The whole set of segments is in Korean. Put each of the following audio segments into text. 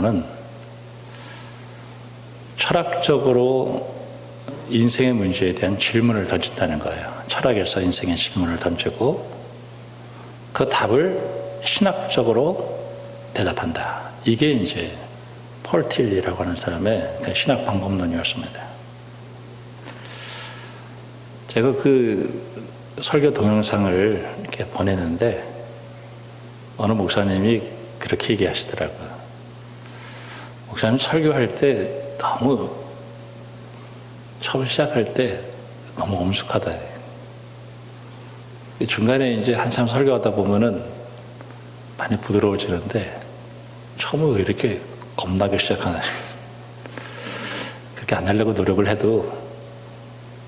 목사는 철학적으로 인생의 문제에 대한 질문을 던진다는 거예요. 철학에서 인생의 질문을 던지고 그 답을 신학적으로 대답한다. 이게 이제 폴 틸리라고 하는 사람의 신학 방법론이었습니다. 제가 그 설교 동영상을 이렇게 보내는데 어느 목사님이 그렇게 얘기하시더라고요. 목사님 설교할 때 너무 처음 시작할 때 너무 엄숙하다. 중간에 이제 한참 설교하다 보면은 많이 부드러워지는데 처음에 왜 이렇게 겁나게 시작하나. 그렇게 안 하려고 노력을 해도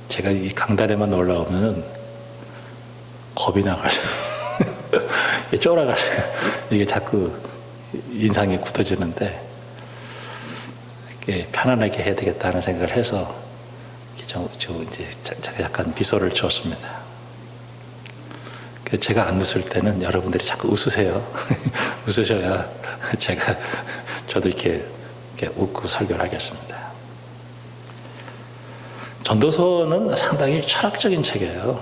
제가 이 강단에만 올라오면은 겁이 나가지고 쫄아가지고 이게 자꾸 인상이 굳어지는데 이렇게 편안하게 해야 되겠다는 생각을 해서 이제 제가 약간 미소를 지었습니다. 제가 안 웃을 때는 여러분들이 자꾸 웃으세요. 웃으셔야 저도 이렇게 웃고 설교를 하겠습니다. 전도서는 상당히 철학적인 책이에요.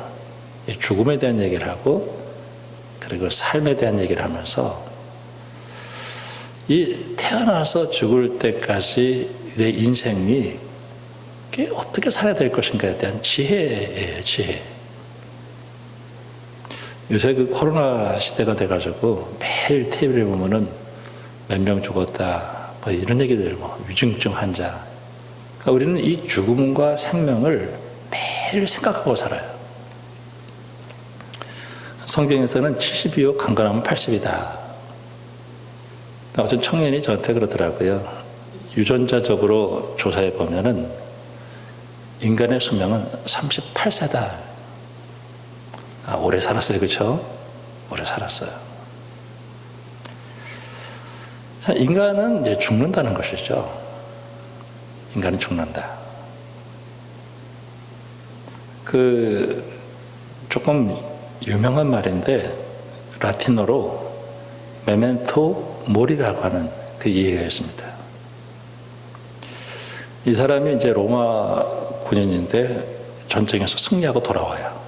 죽음에 대한 얘기를 하고 그리고 삶에 대한 얘기를 하면서 이 태어나서 죽을 때까지 내 인생이 어떻게 살아야 될 것인가에 대한 지혜예요, 지혜. 요새 그 코로나 시대가 돼가지고 매일 TV를 보면은 몇 명 죽었다, 뭐 이런 얘기들, 뭐 위중증 환자. 그러니까 우리는 이 죽음과 생명을 매일 생각하고 살아요. 성경에서는 70이요, 강건하면 80이다. 어떤 청년이 저한테 그러더라고요. 유전자적으로 조사해 보면은 인간의 수명은 38세다. 오래 살았어요, 그렇죠? 오래 살았어요. 인간은 이제 죽는다는 것이죠. 인간은 죽는다. 조금 유명한 말인데 라틴어로 메멘토 모리라고 하는 그 이해가 있습니다. 이 사람이 이제 로마 군인인데 전쟁에서 승리하고 돌아와요.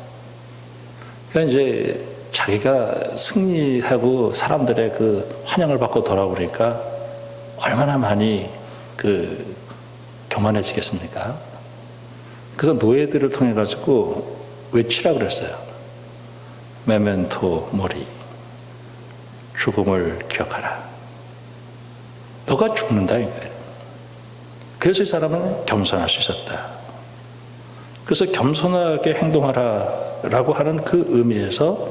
그러니까 이제 자기가 승리하고 사람들의 그 환영을 받고 돌아오니까 얼마나 많이 교만해지겠습니까? 그래서 노예들을 통해 가지고 외치라고 그랬어요. 메멘토 모리. 죽음을 기억하라. 너가 죽는다 이거예요. 그래서 이 사람은 겸손할 수 있었다. 그래서 겸손하게 행동하라라고 하는 그 의미에서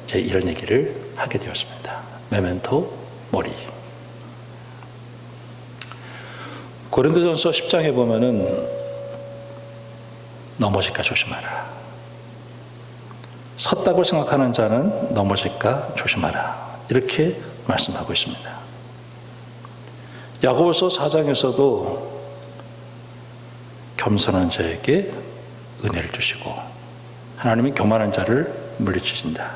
이제 이런 얘기를 하게 되었습니다. 메멘토 모리. 고린도전서 10장에 보면은 넘어질까 조심하라. 섰다고 생각하는 자는 넘어질까 조심하라. 이렇게 말씀하고 있습니다. 야고보서 4장에서도 겸손한 자에게 은혜를 주시고 하나님이 교만한 자를 물리치신다.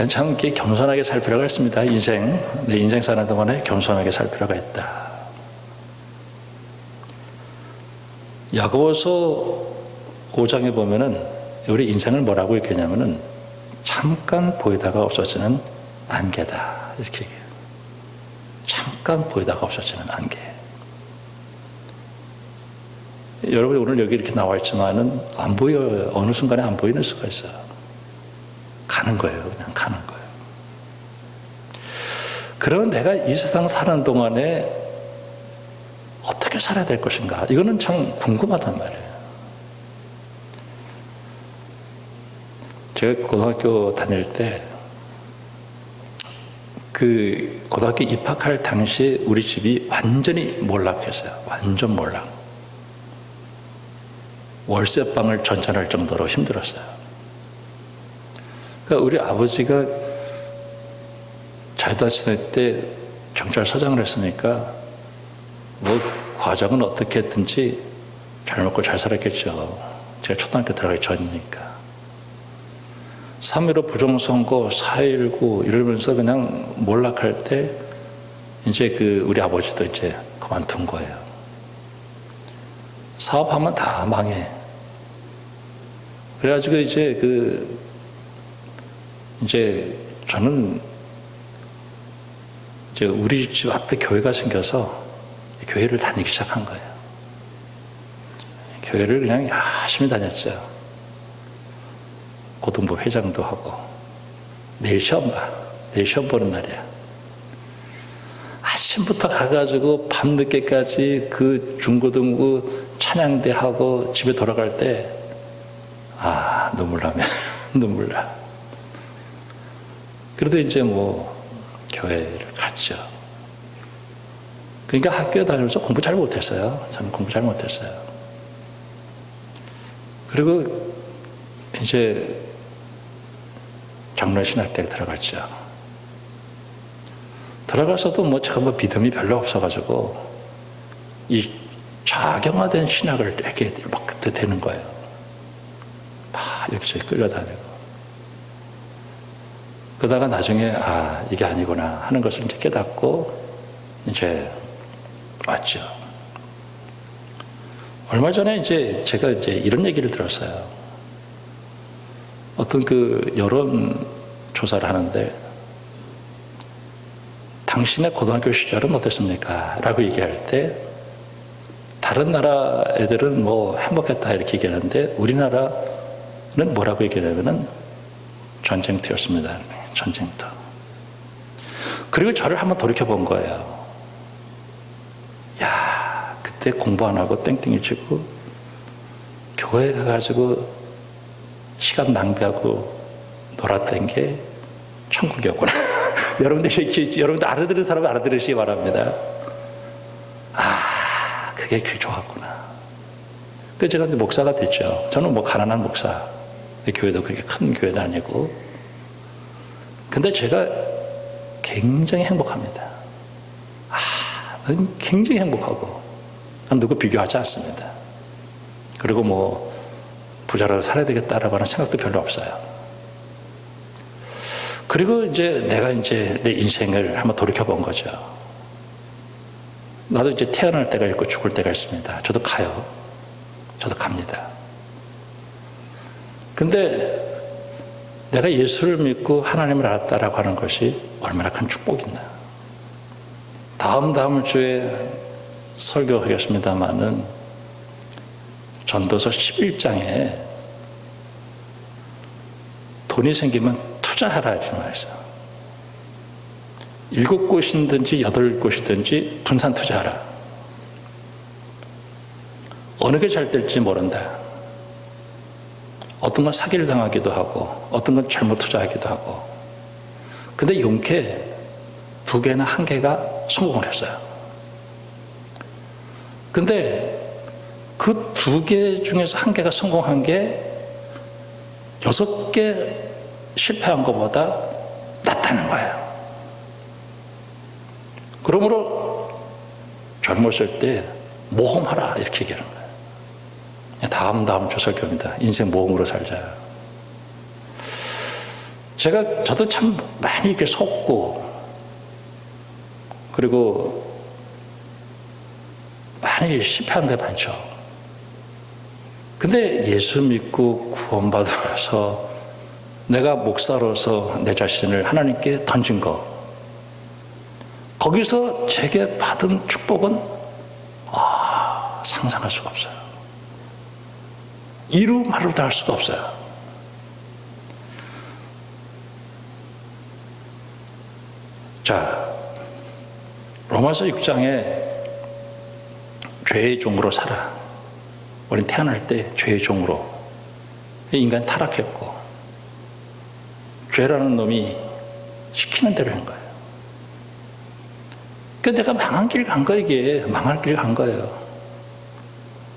참 이렇게 겸손하게 살 필요가 있습니다. 내 인생 사는 동안에 겸손하게 살 필요가 있다. 야고보서 5장에 보면은 우리 인생을 뭐라고 얘기하냐면은 잠깐 보이다가 없어지는 안개다. 이렇게 얘기해요. 잠깐 보이다가 없어지는 안개. 여러분이 오늘 여기 이렇게 나와 있지만은 안 보여요. 어느 순간에 안 보이는 수가 있어요. 가는 거예요. 그냥 가는 거예요. 그러면 내가 이 세상 사는 동안에 어떻게 살아야 될 것인가? 이거는 참 궁금하단 말이에요. 제가 고등학교 다닐 때 고등학교 입학할 당시에 우리 집이 완전히 몰락했어요. 완전 몰락. 월세방을 전전할 정도로 힘들었어요. 그러니까 우리 아버지가 자유다시대 때 경찰서장을 했으니까 뭐 과정은 어떻게 했든지 잘 먹고 잘 살았겠죠. 제가 초등학교 들어가기 전이니까. 3.15 부정선거, 4.19 이러면서 그냥 몰락할 때 이제 우리 아버지도 이제 그만둔 거예요. 사업하면 다 망해. 그래가지고 이제 저는 이제 우리 집 앞에 교회가 생겨서 교회를 다니기 시작한 거예요. 교회를 그냥 열심히 다녔죠. 고등부 회장도 하고. 내일 시험 봐. 내일 시험 보는 날이야. 아침부터 가가지고 밤늦게까지 그 중고등부 찬양대 하고 집에 돌아갈 때 눈물 나면 눈물 나. 그래도 이제 교회를 갔죠. 그러니까 학교에 다니면서 공부 잘 못했어요. 저는 공부 잘 못했어요. 그리고 이제 장로신학대에 들어갔죠. 들어가서도 제가 믿음이 별로 없어가지고 이 좌경화된 신학을 하게 막 그때 되는 거예요. 막 여기저기 끌려다니고. 그러다가 나중에 이게 아니구나 하는 것을 이제 깨닫고 이제 왔죠. 얼마 전에 제가 이런 얘기를 들었어요. 어떤 여론 조사를 하는데 당신의 고등학교 시절은 어땠습니까? 라고 얘기할 때 다른 나라 애들은 행복했다 이렇게 얘기하는데 우리나라는 뭐라고 얘기하냐면은 전쟁터였습니다. 전쟁터. 그리고 저를 한번 돌이켜 본 거예요. 그때 공부 안 하고 땡땡이 치고 교회 가가지고 시간 낭비하고 놀았던 게 천국이었구나. 여러분들 알아들은 사람은 알아들으시기 바랍니다. 그게 좋았구나. 그래서 제가 목사가 됐죠. 저는 가난한 목사. 교회도 그렇게 큰 교회도 아니고. 근데 제가 굉장히 행복합니다. 굉장히 행복하고. 누구 비교하지 않습니다. 그리고 부자라도 살아야 되겠다라고 하는 생각도 별로 없어요. 그리고 내가 내 인생을 한번 돌이켜본 거죠. 나도 태어날 때가 있고 죽을 때가 있습니다. 저도 가요. 저도 갑니다. 근데 내가 예수를 믿고 하나님을 알았다라고 하는 것이 얼마나 큰 축복이나. 다음 주에 설교하겠습니다마는 전도서 11장에 돈이 생기면 투자하라 이렇게 말했어요. 7곳이든지 8곳이든지 분산 투자하라. 어느 게 잘 될지 모른다. 어떤 건 사기를 당하기도 하고 어떤 건 잘못 투자하기도 하고. 근데 용케 2개나 1개가 성공을 했어요. 근데 그 2개 중에서 1개가 성공한 게 6개 실패한 것보다 낫다는 거예요. 그러므로 젊었을 때 모험하라 이렇게 얘기하는 거예요. 다음 주 설교입니다. 인생 모험으로 살자. 저도 참 많이 이렇게 속고 그리고 많이 실패한 게 많죠. 근데 예수 믿고 구원받아서 내가 목사로서 내 자신을 하나님께 던진 거, 거기서 제게 받은 축복은 상상할 수가 없어요. 이루 말로 다 할 수가 없어요. 자, 로마서 6장에 죄의 종으로 살아. 우린 태어날 때 죄의 종으로. 인간 타락했고 죄라는 놈이 시키는 대로 한 거예요. 그러니까 내가 망한 길 간 거예요. 이게 망할 길 간 거예요.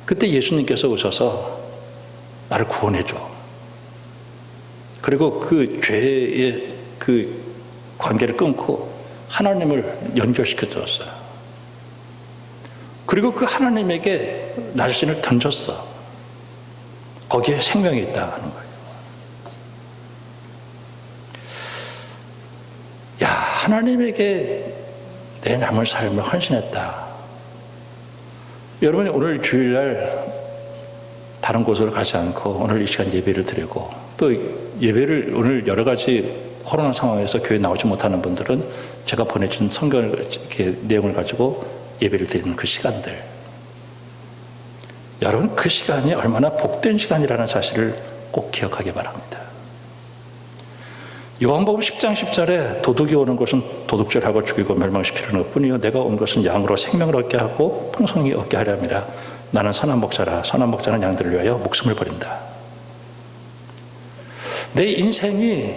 그때 예수님께서 오셔서 나를 구원해줘. 그리고 그 죄의 그 관계를 끊고 하나님을 연결시켜 줬어요. 그리고 그 하나님에게 나 자신을 던졌어. 거기에 생명이 있다 하는 거예요. 야, 하나님에게 내 남은 삶을 헌신했다. 여러분이 오늘 주일날 다른 곳으로 가지 않고 오늘 이 시간 예배를 드리고 또 예배를 오늘 여러 가지 코로나 상황에서 교회 나오지 못하는 분들은 제가 보내준 성경을 이렇게 내용을 가지고 예배를 드리는 그 시간들, 여러분 그 시간이 얼마나 복된 시간이라는 사실을 꼭 기억하기 바랍니다. 요한복음 10장 10절에 도둑이 오는 것은 도둑질하고 죽이고 멸망시키는 것뿐이요 내가 온 것은 양으로 생명을 얻게 하고 풍성히 얻게 하려 함이라. 나는 선한 목자라. 선한 목자는 양들을 위하여 목숨을 버린다. 내 인생이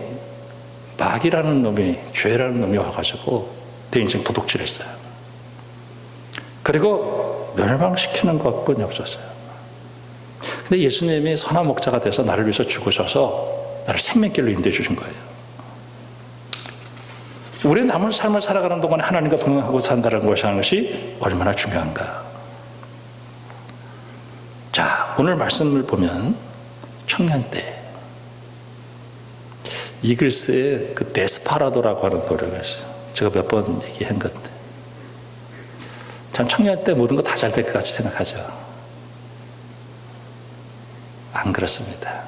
마귀라는 놈이, 죄라는 놈이 와가지고 내 인생 도둑질했어요. 그리고 멸망시키는 것뿐이 없었어요. 근데 예수님이 선한 목자가 돼서 나를 위해서 죽으셔서 나를 생명길로 인도해 주신 거예요. 우리의 남은 삶을 살아가는 동안에 하나님과 동행하고 산다는 것이 얼마나 중요한가. 자, 오늘 말씀을 보면 청년 때 이글스의 그 데스파라도라고 하는 노래가 있어요. 제가 몇 번 얘기한 건데 참 청년 때 모든 거 다 잘 될 것 같이 생각하죠. 안 그렇습니다.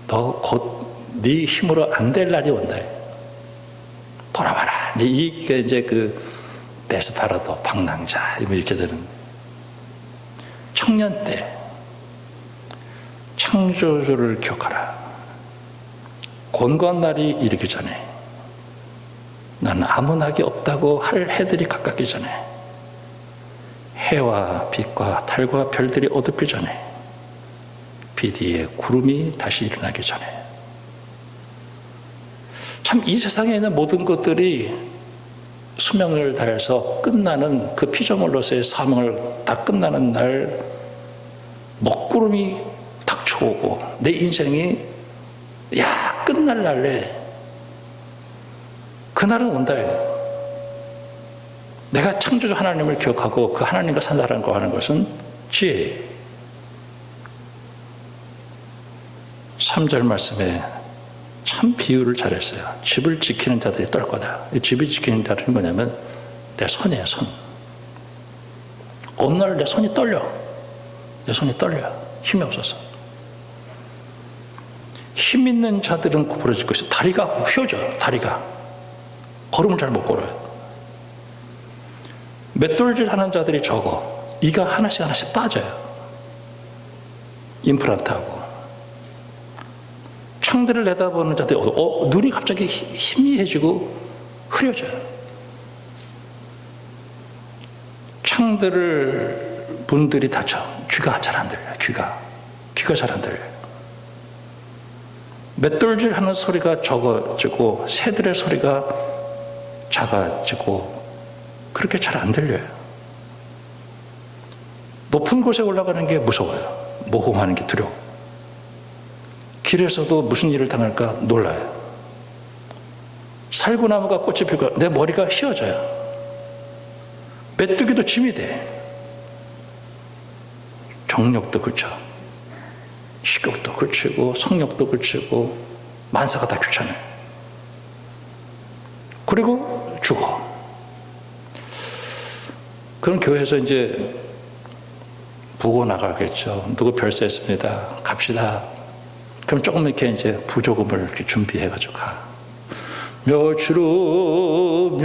너 곧 네 힘으로 안 될 날이 온다. 돌아와라. 이게 이제 그 데스파라도 방랑자 이렇게 되는 청년 때 창조주를 기억하라. 곤고한 날이 이르기 전에 나는 아무 낙이 없다고 할 해들이 가깝기 전에 해와 빛과 달과 별들이 어둡기 전에 빛 위에 구름이 다시 일어나기 전에 참 이 세상에 있는 모든 것들이 수명을 다해서 끝나는 그 피조물로서의 사명을 다 끝나는 날 먹구름이 닥쳐오고 내 인생이 야 끝날 날에 그날은 온다. 내가 창조주 하나님을 기억하고 그 하나님과 산다라는 거 하는 것은 지혜예요. 3절 말씀에 참 비유를 잘했어요. 집을 지키는 자들이 떨 거다. 이 집을 지키는 자들은 뭐냐면 내 손이에요, 손. 어느 날 내 손이 떨려. 내 손이 떨려. 힘이 없어서. 힘 있는 자들은 구부러질 것이고 다리가 휘어져. 다리가. 걸음을 잘 못 걸어요. 맷돌질 하는 자들이 적어. 이가 하나씩 하나씩 빠져요. 임플란트하고. 창들을 내다보는 자들이 눈이 갑자기 희미해지고 흐려져요. 창들을 문들이 닫혀. 귀가 잘 안 들려요. 귀가 잘 안 들려요. 맷돌질 하는 소리가 적어지고 새들의 소리가 작아지고 그렇게 잘 안 들려요. 높은 곳에 올라가는 게 무서워요. 모험하는 게 두려워. 길에서도 무슨 일을 당할까 놀라요. 살구나무가 꽃이 피고 내 머리가 휘어져요. 메뚜기도 짐이 돼. 정력도 그쳐. 식욕도 그치고 성욕도 그치고 만사가 다 귀찮아요. 그리고 죽어. 그럼 교회에서 이제 부고 나가겠죠. 누구 별세했습니다. 갑시다. 그럼 조금 이렇게 이제 부조금을 이렇게 준비해가지고 가. 며칠 후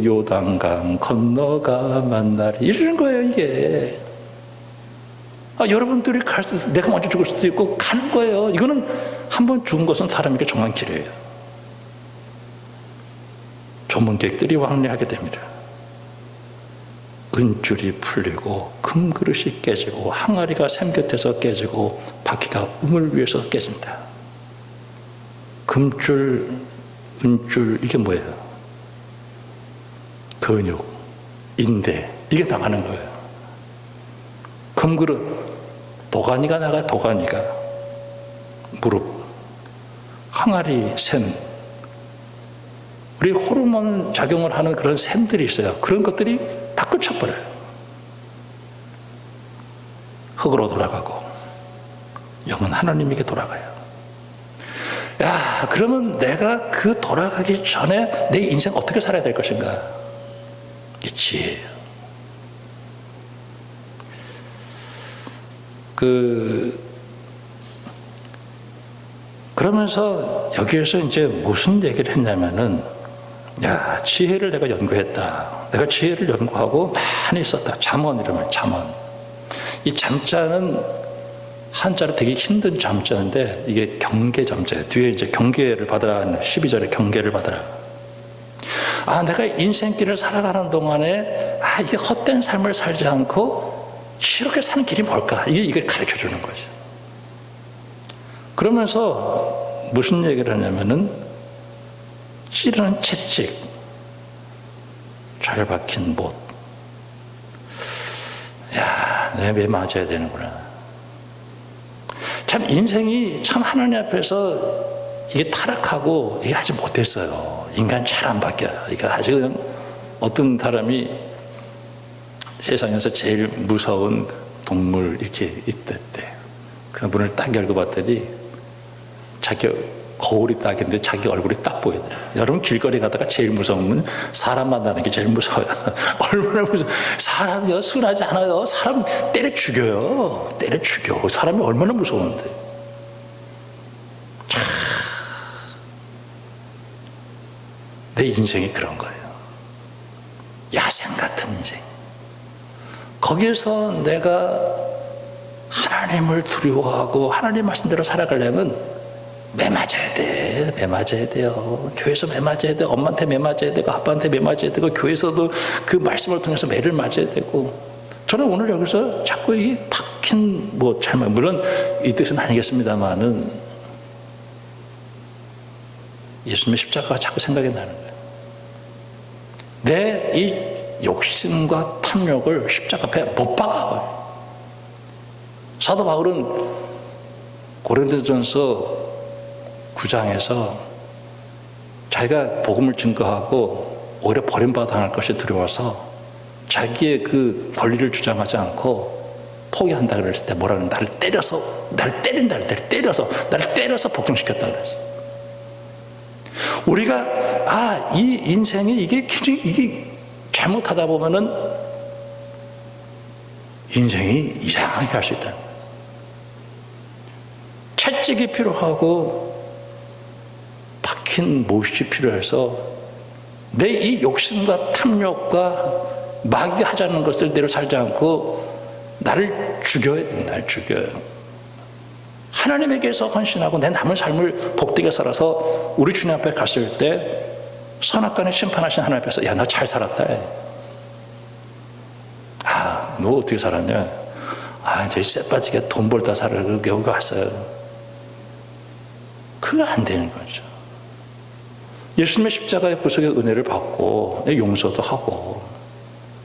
요단강 건너가 만나리. 이러는 거예요, 이게. 여러분들이 갈 때 내가 먼저 죽을 수도 있고 가는 거예요. 이거는 한번 죽은 것은 사람에게 정한 길이에요. 조문객들이 왕래하게 됩니다. 은줄이 풀리고 금그릇이 깨지고 항아리가 샘 곁에서 깨지고 바퀴가 음을 위해서 깨진다. 금줄, 은줄 이게 뭐예요? 근육, 인대 이게 나가는 거예요. 금그릇 도가니가 나가. 도가니가 무릎, 항아리, 샘. 우리 호르몬 작용을 하는 그런 샘들이 있어요. 그런 것들이 다 끊쳐버려요. 흙으로 돌아가고 영은 하나님에게 돌아가요. 야, 그러면 내가 그 돌아가기 전에 내 인생 어떻게 살아야 될 것인가? 지혜예요. 그러면서 여기에서 이제 무슨 얘기를 했냐면은, 야, 지혜를 내가 연구했다. 내가 지혜를 연구하고 많이 썼다. 잠언 이러면 잠언. 이 잠자는 한자로 되게 힘든 잠자인데 이게 경계 잠자예요. 뒤에 이제 경계를 받으라, 12절에 경계를 받으라. 아, 내가 인생길을 살아가는 동안에 이게 헛된 삶을 살지 않고 이렇게 사는 길이 뭘까? 이걸 가르쳐 주는 거죠. 그러면서 무슨 얘기를 하냐면은, 찌르는 채찍, 잘 박힌 못. 야, 내가 왜 맞아야 되는구나. 참 인생이 참 하나님 앞에서 이게 타락하고 이게 아직 못했어요. 인간 잘 안 바뀌어요. 이거 아직 그냥 어떤 사람이 세상에서 제일 무서운 동물 이렇게 있댔대. 그 문을 딱 열고 봤더니 자기 거울이 딱인데 자기 얼굴이 딱 보이더라. 여러분 길거리 가다가 제일 무서운 건 사람 만나는 게 제일 무서워요. 얼마나 무서워. 사람이요 순하지 않아요. 사람 때려 죽여요. 때려 죽여. 사람이 얼마나 무서운데. 참, 내 인생이 그런 거예요. 야생 같은 인생. 거기에서 내가 하나님을 두려워하고 하나님 말씀대로 살아가려면 매 맞아야 돼. 매 맞아야 돼요. 교회에서 매 맞아야 돼. 엄마한테 매 맞아야 되고 아빠한테 매 맞아야 되고 교회에서도 그 말씀을 통해서 매를 맞아야 되고. 저는 오늘 여기서 자꾸 이 박힌 잘못, 물론 이 뜻은 아니겠습니다만은 예수님의 십자가가 자꾸 생각이 나는 거예요. 내 이 욕심과 탐욕을 십자가 앞에 못 박아. 사도 바울은 고린도전서 9장에서 자기가 복음을 증거하고 오히려 버림받아 당할 것이 두려워서 자기의 그 권리를 주장하지 않고 포기한다 그랬을 때 뭐라는, 나를 때려서 복종시켰다 그랬어. 우리가 이 인생이 이게 잘못하다 보면은 인생이 이상하게 할 수 있다. 채찍이 필요하고 박힌 못이 필요해서 내 이 욕심과 탐욕과 마귀가 하자는 것을 대로 살지 않고 나를 죽여야 돼. 나를 죽여요. 하나님에게서 헌신하고 내 남은 삶을 복되게 살아서 우리 주님 앞에 갔을 때 선악간에 심판하신 하나님 앞에서, 야, 너 잘 살았다. 너 어떻게 살았냐? 저 쎄빠지게 돈 벌다 살아서 여기 왔어요. 그거 안 되는 거죠. 예수님의 십자가의 구속의 은혜를 받고 용서도 하고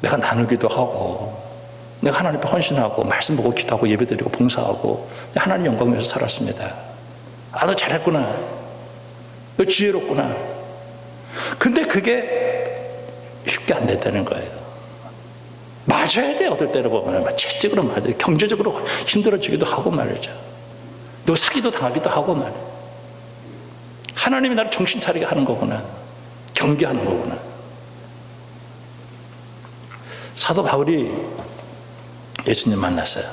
내가 나누기도 하고 내가 하나님 앞에 헌신하고 말씀 보고 기도하고 예배드리고 봉사하고 하나님 영광 위해서 살았습니다. 너 잘했구나. 너 지혜롭구나. 근데 그게 쉽게 안 된다는 거예요. 맞아야 돼. 어떨 때로 보면 채찍으로 맞아요. 경제적으로 힘들어지기도 하고 말이죠. 또 사기도 당하기도 하고 말이에요. 하나님이 나를 정신 차리게 하는 거구나. 경계하는 거구나. 사도 바울이 예수님 만났어요.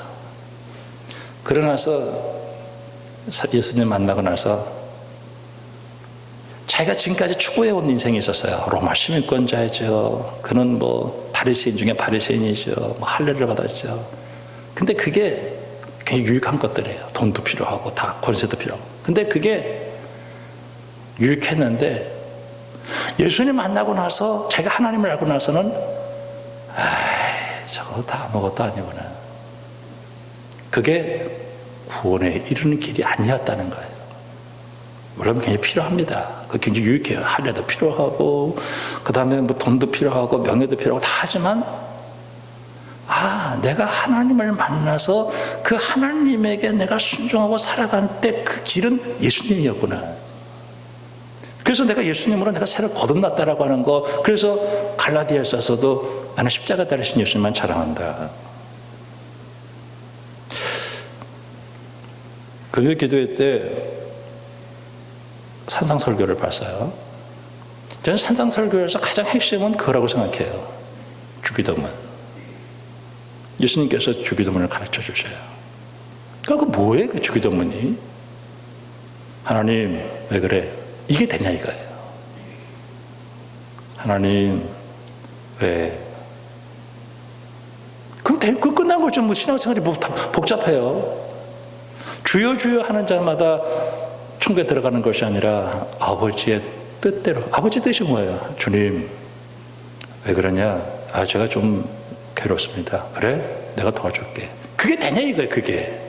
그러나서 예수님 만나고 나서 자기가 지금까지 추구해온 인생이 있었어요. 로마 시민권자이죠. 그는 바리새인 중에 바리새인이죠. 할례를 받았죠. 근데 그게 굉장히 유익한 것들이에요. 돈도 필요하고 다 권세도 필요하고. 근데 그게 유익했는데 예수님 만나고 나서 자기가 하나님을 알고 나서는 저거 다 아무것도 아니구나. 그게 구원에 이르는 길이 아니었다는 거예요. 물론 굉장히 필요합니다. 그 굉장히 유익해요. 할례도 필요하고 그 다음에 돈도 필요하고 명예도 필요하고 다 하지만 내가 하나님을 만나서 그 하나님에게 내가 순종하고 살아갈 때 그 길은 예수님이었구나. 그래서 내가 예수님으로 내가 새로 거듭났다라고 하는 거. 그래서 갈라디아서도 나는 십자가 달리신 예수님만 자랑한다. 그게 기도회 때 산상설교를 봤어요. 저는 산상설교에서 가장 핵심은 그거라고 생각해요. 주기도문. 예수님께서 주기도문을 가르쳐 주세요. 그러니까 뭐예요, 그 주기도문이? 하나님, 왜 그래? 이게 되냐 이거예요. 하나님, 왜? 그럼 그 끝난 거죠. 뭐 신앙생활이 뭐 복잡해요. 주여 주여 하는 자마다 천국에 들어가는 것이 아니라 아버지의 뜻대로. 아버지 뜻이 뭐예요? 주님, 왜 그러냐? 제가 좀 괴롭습니다. 그래? 내가 도와줄게. 그게 되냐 이거예요. 그게.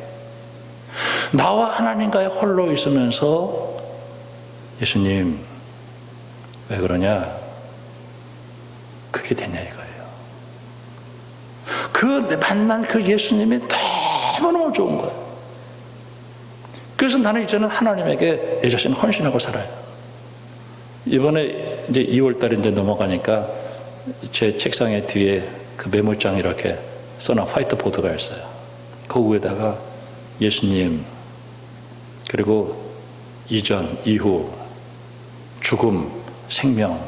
나와 하나님과의 홀로 있으면서 예수님, 왜 그러냐? 그게 되냐 이거예요. 그 만난 그 예수님이 너무너무 좋은 거예요. 그래서 나는 이제는 하나님에게 내 자신을 헌신하고 살아요. 이번에 이제 2월달에 이제 넘어가니까 제 책상에 뒤에 그 메모장에 이렇게 써놓은 화이트보드가 있어요. 그 위에다가 예수님, 그리고 이전, 이후, 죽음, 생명.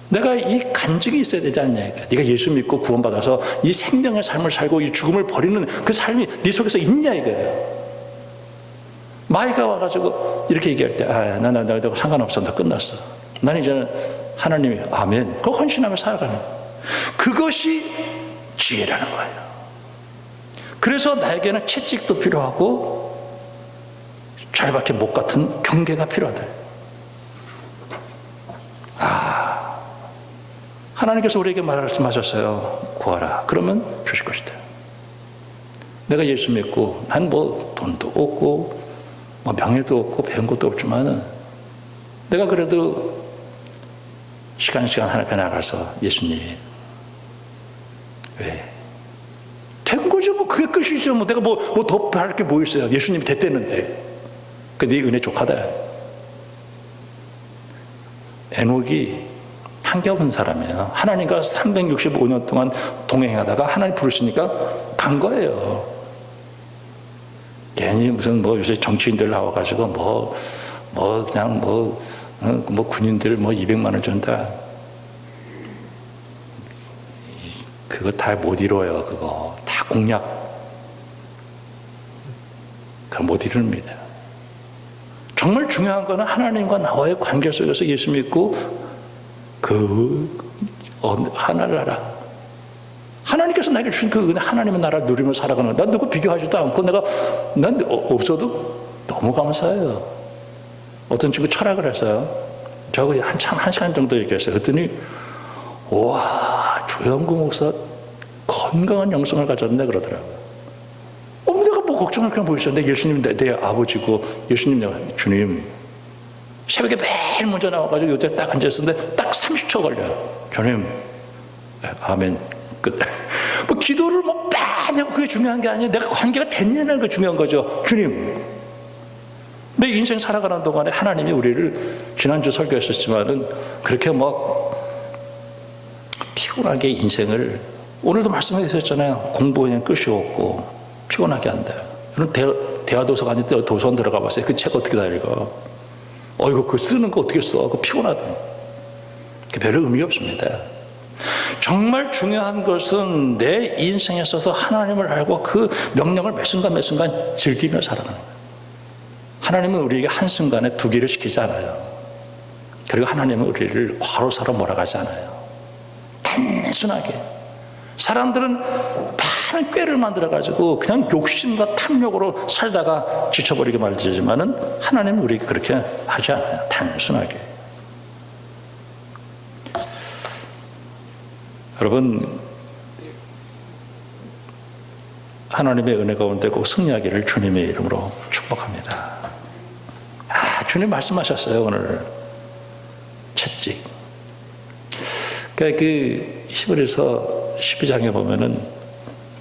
내가 이 간증이 있어야 되지 않냐. 네가 예수 믿고 구원받아서 이 생명의 삶을 살고 이 죽음을 버리는 그 삶이 네 속에서 있냐 이거예요. 마이가 와가지고 이렇게 얘기할 때, 나 상관없어. 나 끝났어. 나는 이제는 하나님이, 아멘. 그 헌신하며 살아가는 거예요. 그것이 지혜라는 거예요. 그래서 나에게는 채찍도 필요하고, 잘밖에 못 같은 경계가 필요하다. 하나님께서 우리에게 말씀하셨어요. 구하라. 그러면 주실 것이다. 내가 예수 믿고, 난 뭐 돈도 없고, 뭐 명예도 없고 배운 것도 없지만은 내가 그래도 시간 하나님께 나가서 예수님, 왜? 된 거죠. 뭐 그게 끝이죠. 뭐 내가 뭐 더 바랄 게 뭐 있어요. 예수님이 됐대는데. 그 네 은혜 족하다. 에녹이 한겹은 사람이에요. 하나님과 365년 동안 동행하다가 하나님 부르시니까 간 거예요. 괜히 무슨 뭐 요새 정치인들 나와가지고 그냥 군인들 200만 원 준다. 그거 다 못 이뤄요. 그거 다 공약. 그거 못 이룹니다. 정말 중요한 거는 하나님과 나와의 관계 속에서 예수 믿고 하나를 알아. 하나님께서 나에게 주신 그 은혜, 하나님의 나라를 누리며 살아가는 거야. 난 누구 비교하지도 않고 난 없어도 너무 감사해요. 어떤 친구 철학을 했어요. 저거 한참 1시간 정도 얘기했어요. 그랬더니 와, 조영구 목사 건강한 영성을 가졌네 그러더라고요. 내가 뭐 걱정할 게 뭐 있어. 내 예수님 내 아버지고 예수님 내가 주님 새벽에 매일 먼저 나와가지고 요새 딱 앉아있었는데 딱 30초 걸려요. 주님, 아멘. 끝. 뭐 기도를 많이 하고 그게 중요한 게 아니에요. 내가 관계가 됐냐는 게 중요한 거죠. 주님, 내 인생 살아가는 동안에 하나님이 우리를 지난주 설교했었지만은 그렇게 피곤하게 인생을 오늘도 말씀해 주셨잖아요. 공부에는 끝이 없고 피곤하게 한다. 저는 대화도서관에 도서관 들어가 봤어요. 그 책 어떻게 다 읽어? 이거 그 쓰는 거 어떻게 써? 그 피곤하다. 별 의미 없습니다. 정말 중요한 것은 내 인생에 있어서 하나님을 알고 그 명령을 매 순간 즐기며 살아가는 거예요. 하나님은 우리에게 한순간에 두 길을 시키지 않아요. 그리고 하나님은 우리를 과로사로 몰아가지 않아요. 단순하게. 사람들은 많은 꾀를 만들어가지고 그냥 욕심과 탐욕으로 살다가 지쳐버리게 말지만은 하나님은 우리에게 그렇게 하지 않아요. 단순하게. 여러분, 하나님의 은혜 가운데 꼭 승리하기를 주님의 이름으로 축복합니다. 주님 말씀하셨어요. 오늘 채찍. 그러니까 그 히브리서 12장에 보면은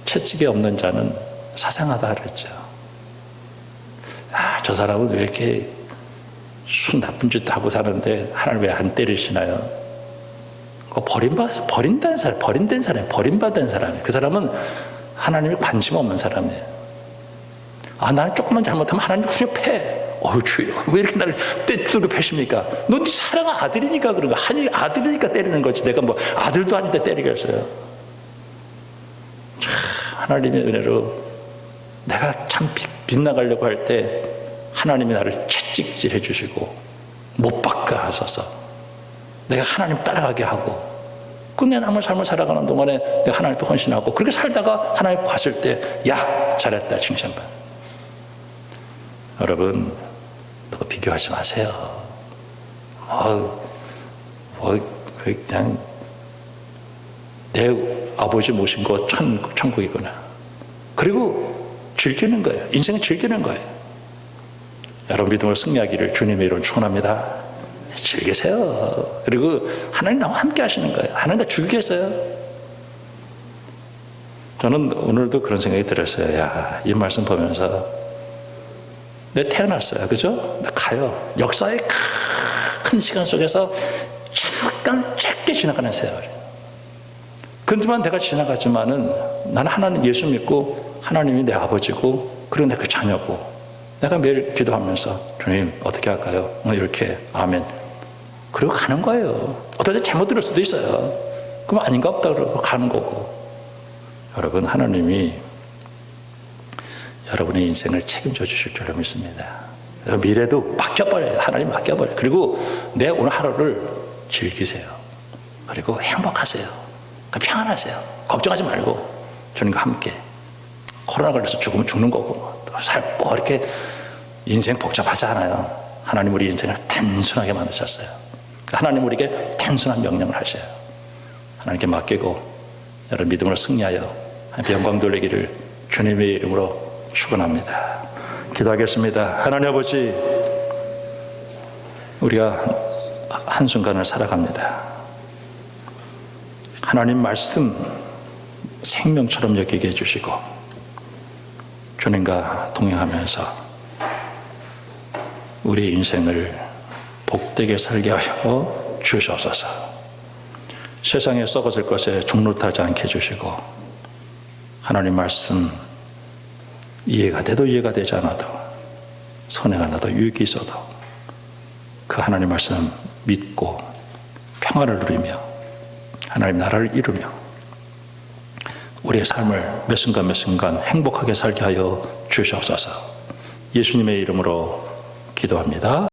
채찍이 없는 자는 사상하다 그랬죠. 저 사람은 왜 이렇게 순 나쁜 짓 하고 사는데 하나님 왜 안 때리시나요? 버림된 사람이에요. 그 사람은 하나님이 관심 없는 사람이에요. 나는 조금만 잘못하면 하나님 후려 패. 주여, 왜 이렇게 나를 떼두르 패십니까? 너 네 사랑한 아들이니까 그런 거야. 아들이니까 때리는 거지. 내가 뭐 아들도 아닌데 때리겠어요. 참 하나님의 은혜로 내가 참 빗나가려고 할 때 하나님이 나를 채찍질해 주시고 못 박게 하셔서 내가 하나님 따라가게 하고 끝내 남은 삶을 살아가는 동안에 내가 하나님께 헌신하고 그렇게 살다가 하나님 봤을 때 야 잘했다 칭찬받. 여러분 누구 비교하지 마세요. 그냥 내 아버지 모신 거 천국이구나. 그리고 즐기는 거예요. 인생을 즐기는 거예요. 여러분 믿음으로 승리하기를 주님의 이름으로 축원합니다. 즐기세요. 그리고 하나님 나와 함께 하시는 거예요. 하나님 다 즐기겠어요. 저는 오늘도 그런 생각이 들었어요. 야, 이 말씀 보면서 내 태어났어요. 그죠? 나 가요. 역사의 큰 시간 속에서 잠깐 짧게 지나가는 세월. 그렇지만 내가 지나가지만은 나는 하나님 예수 믿고 하나님이 내 아버지고 그리고 내 그 자녀고 내가 매일 기도하면서 주님 어떻게 할까요? 이렇게 아멘. 그리고 가는 거예요. 어떨 때 잘못 들을 수도 있어요. 그럼 아닌가 보다 그러고 가는 거고. 여러분 하나님이 여러분의 인생을 책임져 주실 줄 믿습니다. 미래도 맡겨버려요. 하나님 맡겨버려요. 그리고 내 오늘 하루를 즐기세요. 그리고 행복하세요. 평안하세요. 걱정하지 말고 주님과 함께. 코로나 걸려서 죽으면 죽는 거고 뭐 이렇게 인생 복잡하지 않아요. 하나님 우리 인생을 단순하게 만드셨어요. 하나님 우리에게 단순한 명령을 하셔요. 하나님께 맡기고 여러분 믿음으로 승리하여 영광 돌리기를 주님의 이름으로 축원합니다. 기도하겠습니다. 하나님 아버지, 우리가 한순간을 살아갑니다. 하나님 말씀 생명처럼 여기게 해주시고 주님과 동행하면서 우리 인생을 복되게 살게 하여 주시옵소서. 세상에 썩어질 것에 종노릇하지 않게 해주시고 하나님 말씀 이해가 돼도 이해가 되지 않아도 손해가 나도 유익이 있어도 그 하나님 말씀 믿고 평안을 누리며 하나님 나라를 이루며 우리의 삶을 몇 순간 몇 순간 행복하게 살게 하여 주시옵소서. 예수님의 이름으로 기도합니다.